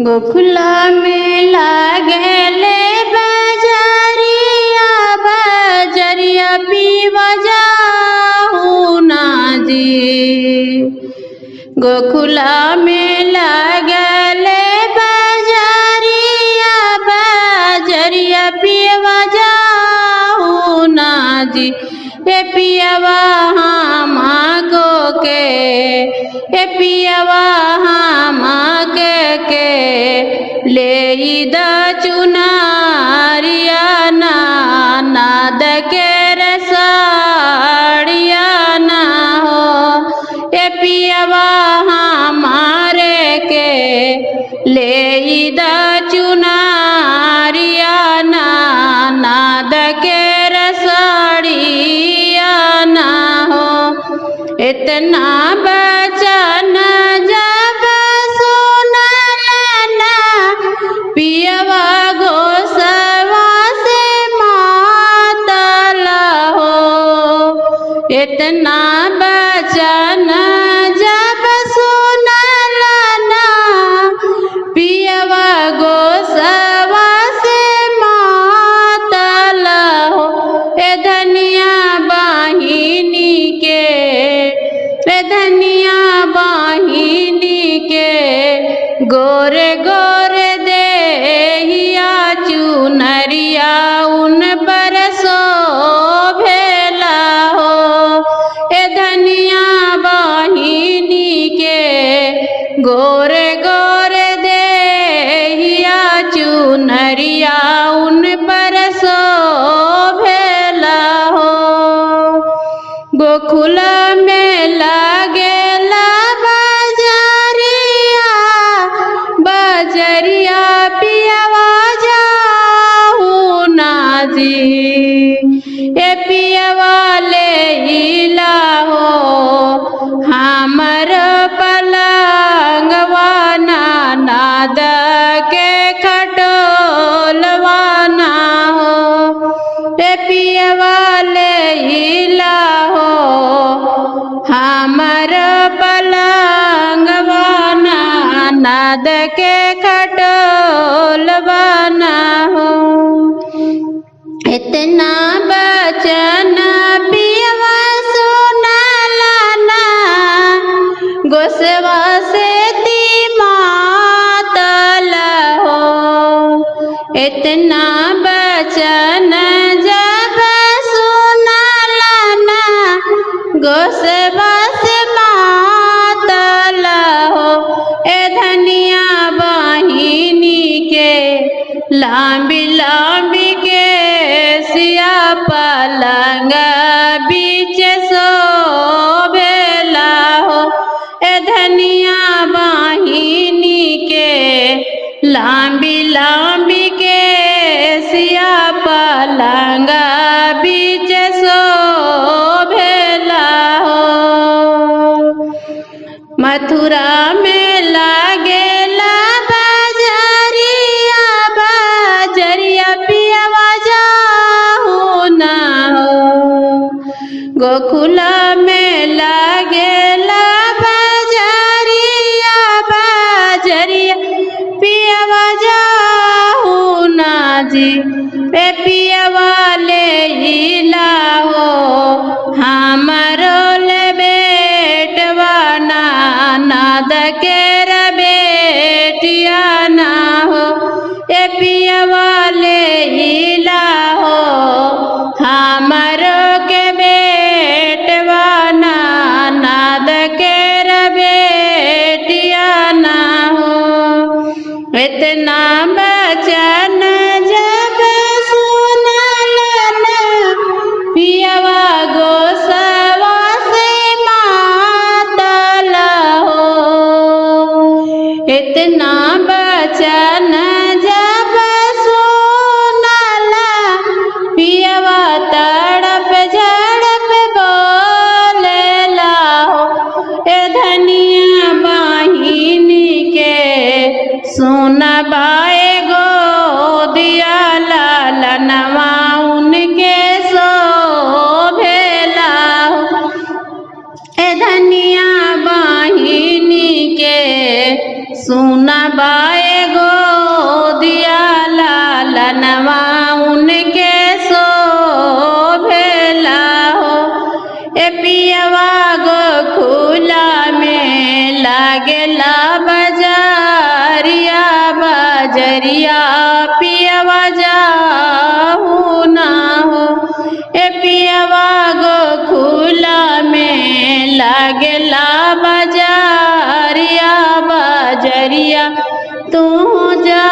गोखुला में लागेले बजरिया बजरिया पीवा जाऊ ना जी। गोखुला में लागेले बजरिया बजरिया पीवा जाऊ ना जी। ए पियवा हम गो के ए पियवा हम के ले द चुनारिया नाद के रसाड़िया ना हो। ए पियवा हमारे के ले द चुनारिया नाद के रसाड़िया ना हो। इतना बचन जब पियवा गोसवा से मातल हो। इतना बचन जब सुनल ना पियवा गोसवा से मातल हो। ए धनिया बहिनी के ए धनिया बहिनी के गोरे गोरे चुनरिया उन पर शोभेला हो। ए धनिया बहिनी के गोरे गोरे देहिया चुनरिया उन पर शोभेला हो। गोखुला में लागेला बजरिया बजरिया पियवा ए पियवा ले हो हमर पलंगवा नाद के खटोलवा ना हो। ए पियवा ले हो हमर पलंगवा नाद के खटोलवा ना हो। इतना बचन पियवा सुनल ना गोसवा से मातल हो। इतना बचन जब सुनल ना गोसवा से मातल हो। ए धनिया बहिनी के लांबी लांबी के सिया पलंग बीच शोभेला हो। ए धनिया बहिनी के लांबी लांबी के सिया पलंग बीच शोभेला हो। मथुरा में लागेला बजरिया बजरिया पियवा जाऊ ना हो। गोखुला में लागेला बजरिया बजरिया पियवा जाऊ ना जी। ए पियवा ले हो हमरो ले बेटवा नाद के बेटिया ना हो। ए पियवा ले हो हमरो के बेटवा नाद के बेटिया ना हो। इतना बचन जब सुनल ना पियवा गोसवा से मातल हो। इतना बचन जब सुनल पियवा तड़प झड़प बोलेला हो। ए धनिया बहिनी के सुनबाए गोदिया लालनवा उनके शोभेला हो। ए धनिया बहिनी के सुन बाए गो दिया लालनवा उनके सो भेला हो। ए पियवा गो खुला में लागेला बजारिया बजरिया पियवा जाहू ना हो। ए पियवा गो खुला में लागेला बजारिया बजरिया तू जा